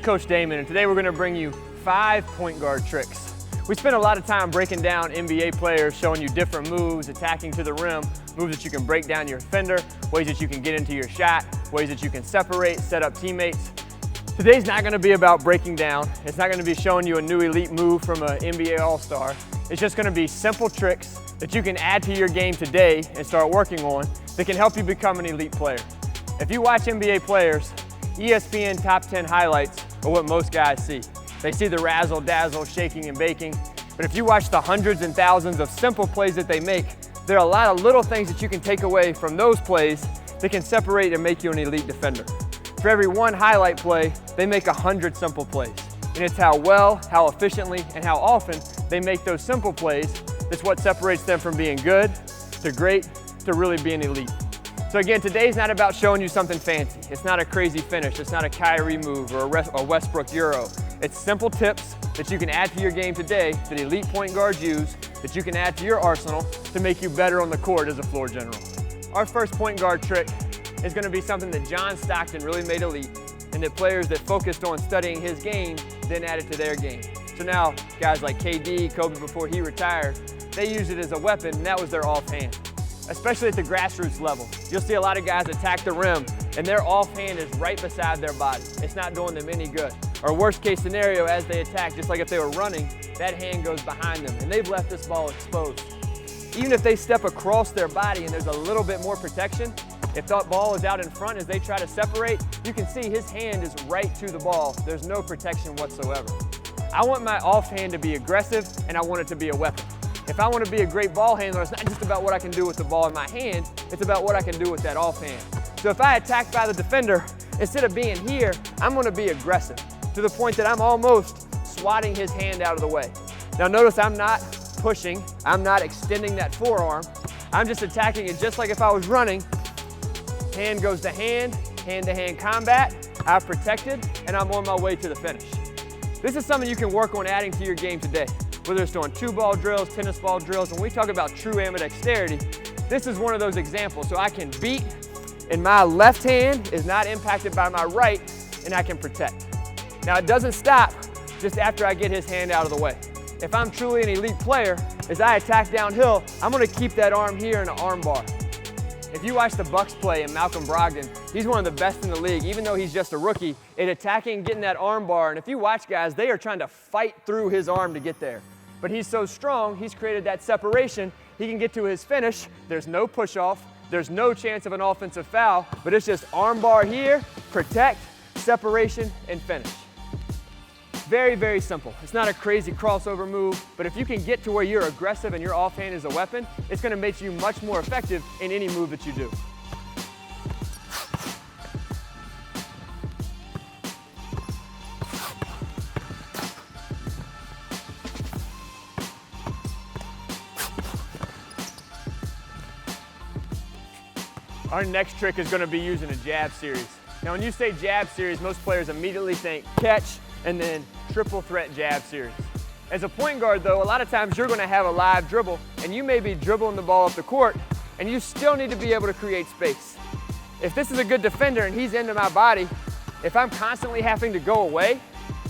Coach Damin, and today we're going to bring you 5 point guard tricks. We spend a lot of time breaking down NBA players, showing you different moves, attacking to the rim, moves that you can break down your defender, ways that you can get into your shot, ways that you can separate, set up teammates. Today's not going to be about breaking down. It's not going to be showing you a new elite move from an NBA All-Star. It's just going to be simple tricks that you can add to your game today and start working on that can help you become an elite player. If you watch NBA players, ESPN top 10 highlights are what most guys see. They see the razzle dazzle, shaking and baking. But if you watch the hundreds and thousands of simple plays that they make, there are a lot of little things that you can take away from those plays that can separate and make you an elite defender. For every one highlight play, they make 100 simple plays. And it's how well, how efficiently, and how often they make those simple plays that's what separates them from being good to great to really being elite. So again, today's not about showing you something fancy. It's not a crazy finish. It's not a Kyrie move or a Westbrook Euro. It's simple tips that you can add to your game today that elite point guards use, that you can add to your arsenal to make you better on the court as a floor general. Our first point guard trick is going to be something that John Stockton really made elite, and that players that focused on studying his game then added to their game. So now guys like KD, Kobe before he retired, they used it as a weapon, and that was their offhand. Especially at the grassroots level. You'll see a lot of guys attack the rim and their offhand is right beside their body. It's not doing them any good. Or worst case scenario, as they attack, just like if they were running, that hand goes behind them and they've left this ball exposed. Even if they step across their body and there's a little bit more protection, if that ball is out in front as they try to separate, you can see his hand is right to the ball. There's no protection whatsoever. I want my offhand to be aggressive and I want it to be a weapon. If I want to be a great ball handler, it's not just about what I can do with the ball in my hand, it's about what I can do with that offhand. So if I attack by the defender, instead of being here, I'm going to be aggressive to the point that I'm almost swatting his hand out of the way. Now notice I'm not pushing, I'm not extending that forearm, I'm just attacking it just like if I was running. Hand goes to hand-to-hand combat, I've protected, and I'm on my way to the finish. This is something you can work on adding to your game today. Whether it's doing 2-ball drills, tennis ball drills, when we talk about true ambidexterity, this is one of those examples. So I can beat, and my left hand is not impacted by my right, and I can protect. Now it doesn't stop just after I get his hand out of the way. If I'm truly an elite player, as I attack downhill, I'm gonna keep that arm here in an arm bar. If you watch the Bucks play and Malcolm Brogdon, he's one of the best in the league, even though he's just a rookie, at attacking, getting that arm bar. And if you watch guys, they are trying to fight through his arm to get there. But he's so strong, he's created that separation. He can get to his finish. There's no push off. There's no chance of an offensive foul, but it's just arm bar here, protect, separation, and finish. Very, very simple. It's not a crazy crossover move, but if you can get to where you're aggressive and your offhand is a weapon, it's going to make you much more effective in any move that you do. Our next trick is going to be using a jab series. Now when you say jab series, most players immediately think catch and then triple threat jab series. As a point guard though, a lot of times you're going to have a live dribble and you may be dribbling the ball up the court and you still need to be able to create space. If this is a good defender and he's into my body, if I'm constantly having to go away,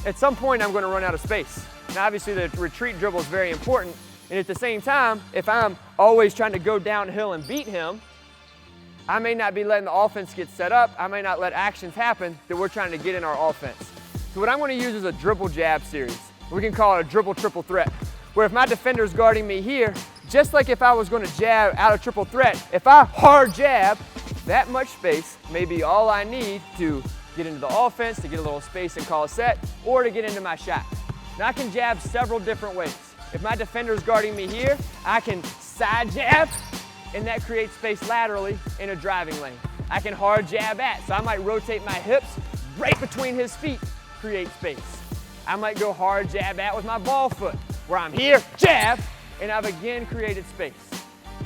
at some point I'm going to run out of space. Now obviously the retreat dribble is very important, and at the same time, if I'm always trying to go downhill and beat him, I may not be letting the offense get set up. I may not let actions happen that we're trying to get in our offense. So what I'm going to use is a dribble jab series. We can call it a dribble triple threat, where if my defender's guarding me here, just like if I was going to jab out of triple threat, if I hard jab, that much space may be all I need to get into the offense, to get a little space and call a set, or to get into my shot. Now I can jab several different ways. If my defender's guarding me here, I can side jab, and that creates space laterally in a driving lane. I can hard jab at, so I might rotate my hips right between his feet, create space. I might go hard jab at with my ball foot, where I'm here, jab, and I've again created space.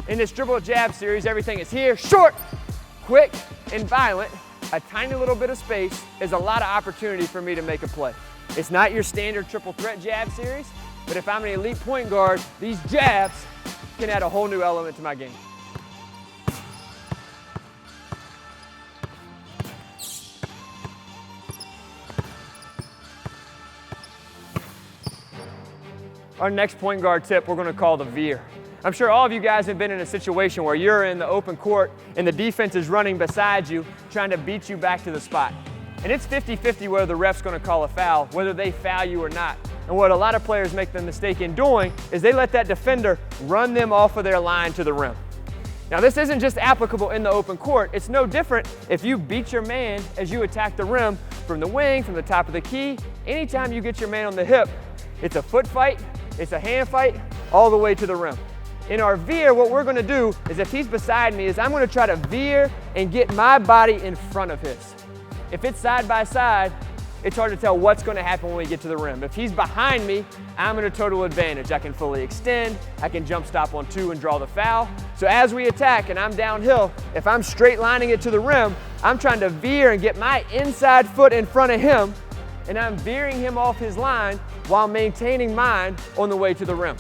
In this dribble jab series, everything is here, short, quick, and violent. A tiny little bit of space is a lot of opportunity for me to make a play. It's not your standard triple threat jab series, but if I'm an elite point guard, these jabs can add a whole new element to my game. Our next point guard tip we're going to call the veer. I'm sure all of you guys have been in a situation where you're in the open court and the defense is running beside you, trying to beat you back to the spot. And it's 50-50 whether the ref's going to call a foul, whether they foul you or not. And what a lot of players make the mistake in doing is they let that defender run them off of their line to the rim. Now this isn't just applicable in the open court, it's no different if you beat your man as you attack the rim from the wing, from the top of the key. Anytime you get your man on the hip, it's a foot fight, it's a hand fight, all the way to the rim. In our veer, what we're gonna do is if he's beside me is I'm gonna try to veer and get my body in front of his. If it's side by side, it's hard to tell what's gonna happen when we get to the rim. If he's behind me, I'm in a total advantage. I can fully extend, I can jump stop on 2 and draw the foul. So as we attack and I'm downhill, if I'm straight lining it to the rim, I'm trying to veer and get my inside foot in front of him, and I'm veering him off his line while maintaining mine on the way to the rim.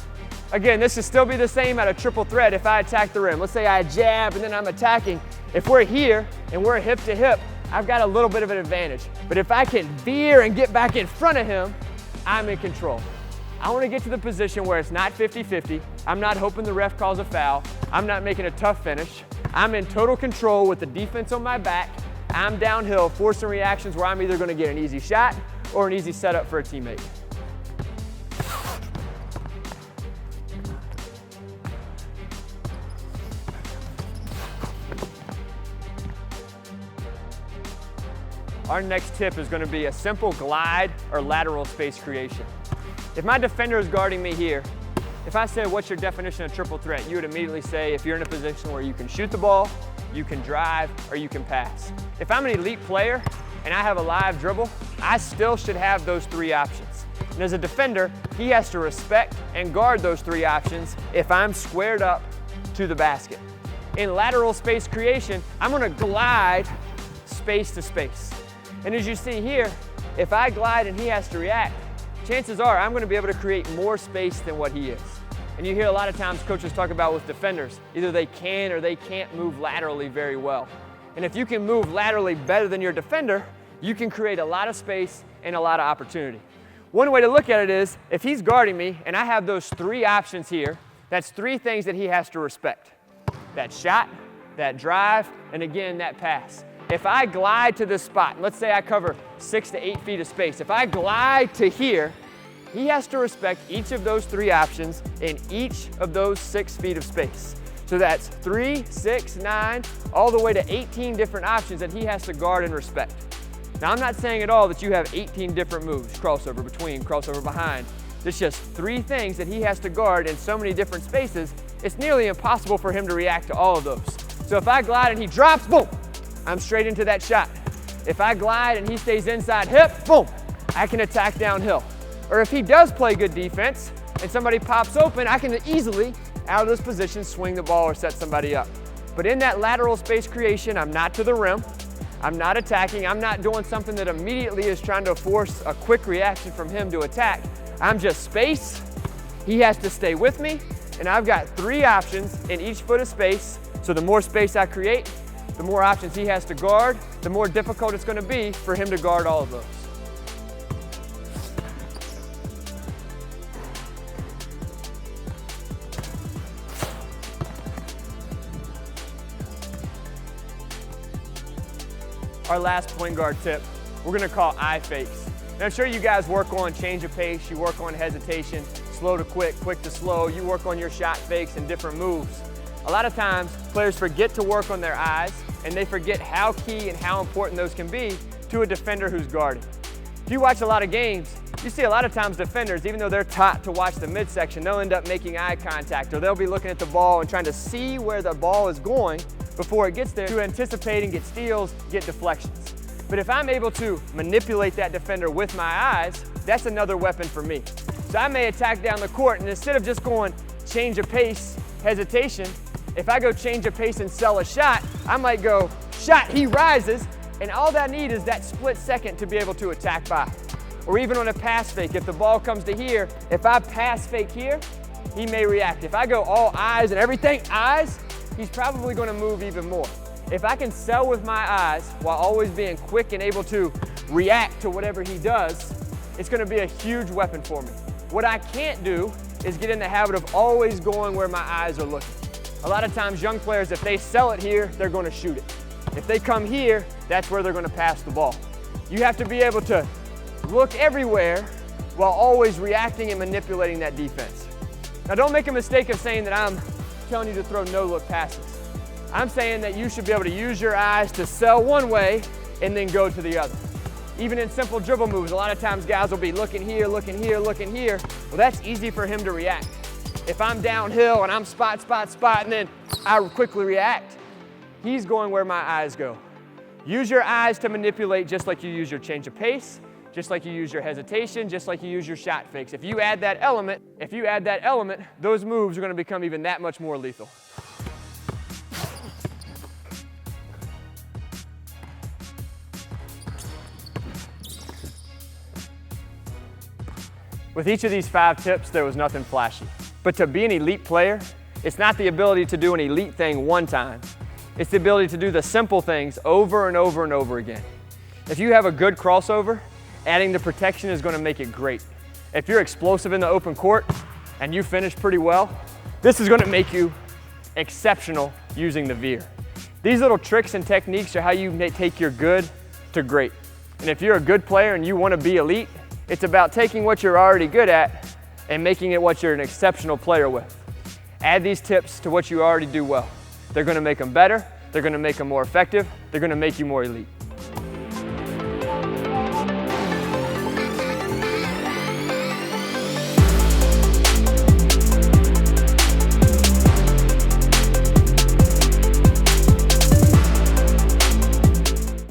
Again, this should still be the same at a triple threat if I attack the rim. Let's say I jab and then I'm attacking. If we're here and we're hip to hip, I've got a little bit of an advantage. But if I can veer and get back in front of him, I'm in control. I want to get to the position where it's not 50-50. I'm not hoping the ref calls a foul. I'm not making a tough finish. I'm in total control with the defense on my back. I'm downhill, forcing reactions where I'm either going to get an easy shot or an easy setup for a teammate. Our next tip is going to be a simple glide or lateral space creation. If my defender is guarding me here, if I said, what's your definition of triple threat? You would immediately say if you're in a position where you can shoot the ball, you can drive, or you can pass. If I'm an elite player and I have a live dribble, I still should have those 3 options. And as a defender, he has to respect and guard those 3 options if I'm squared up to the basket. In lateral space creation, I'm going to glide space to space. And as you see here, if I glide and he has to react, chances are I'm going to be able to create more space than what he is. And you hear a lot of times coaches talk about with defenders, either they can or they can't move laterally very well. And if you can move laterally better than your defender, you can create a lot of space and a lot of opportunity. One way to look at it is, if he's guarding me and I have those 3 options here, that's 3 things that he has to respect. That shot, that drive, and again, that pass. If I glide to this spot, let's say I cover 6 to 8 feet of space. If I glide to here, he has to respect each of those 3 options in each of those 6 feet of space. So that's 3, 6, 9, all the way to 18 different options that he has to guard and respect. Now, I'm not saying at all that you have 18 different moves, crossover between, crossover behind. There's just 3 things that he has to guard in so many different spaces, it's nearly impossible for him to react to all of those. So if I glide and he drops, boom, I'm straight into that shot. If I glide and he stays inside hip, boom, I can attack downhill. Or if he does play good defense and somebody pops open, I can easily, out of this position, swing the ball or set somebody up. But in that lateral space creation, I'm not to the rim, I'm not attacking, I'm not doing something that immediately is trying to force a quick reaction from him to attack. I'm just space, he has to stay with me, and I've got 3 options in each foot of space. So the more space I create, the more options he has to guard, the more difficult it's going to be for him to guard all of those. Our last point guard tip, we're going to call eye fakes. Now, I'm sure you guys work on change of pace, you work on hesitation, slow to quick, quick to slow, you work on your shot fakes and different moves. A lot of times, players forget to work on their eyes, and they forget how key and how important those can be to a defender who's guarding. If you watch a lot of games, you see a lot of times defenders, even though they're taught to watch the midsection, they'll end up making eye contact, or they'll be looking at the ball and trying to see where the ball is going before it gets there to anticipate and get steals, get deflections. But if I'm able to manipulate that defender with my eyes, that's another weapon for me. So I may attack down the court, and instead of just going change of pace, hesitation, if I go change of pace and sell a shot, I might go shot, he rises, and all that I need is that split second to be able to attack by. Or even on a pass fake, if the ball comes to here, if I pass fake here, he may react. If I go all eyes and everything eyes, he's probably going to move even more. If I can sell with my eyes while always being quick and able to react to whatever he does, it's going to be a huge weapon for me. What I can't do is get in the habit of always going where my eyes are looking. A lot of times young players, if they sell it here, they're going to shoot it. If they come here, that's where they're going to pass the ball. You have to be able to look everywhere while always reacting and manipulating that defense. Now don't make a mistake of saying that I'm telling you to throw no-look passes. I'm saying that you should be able to use your eyes to sell one way and then go to the other. Even in simple dribble moves, a lot of times guys will be looking here, looking here, looking here. Well, that's easy for him to react. If I'm downhill and I'm spot, and then I quickly react, he's going where my eyes go. Use your eyes to manipulate just like you use your change of pace, just like you use your hesitation, just like you use your shot fakes. If you add that element, those moves are going to become even that much more lethal. With each of these 5 tips, there was nothing flashy. But to be an elite player, it's not the ability to do an elite thing one time. It's the ability to do the simple things over and over and over again. If you have a good crossover, adding the protection is going to make it great. If you're explosive in the open court and you finish pretty well, this is going to make you exceptional using the Veer. These little tricks and techniques are how you take your good to great. And if you're a good player and you want to be elite, it's about taking what you're already good at and making it what you're an exceptional player with. Add these tips to what you already do well. They're going to make them better, they're going to make them more effective, they're going to make you more elite.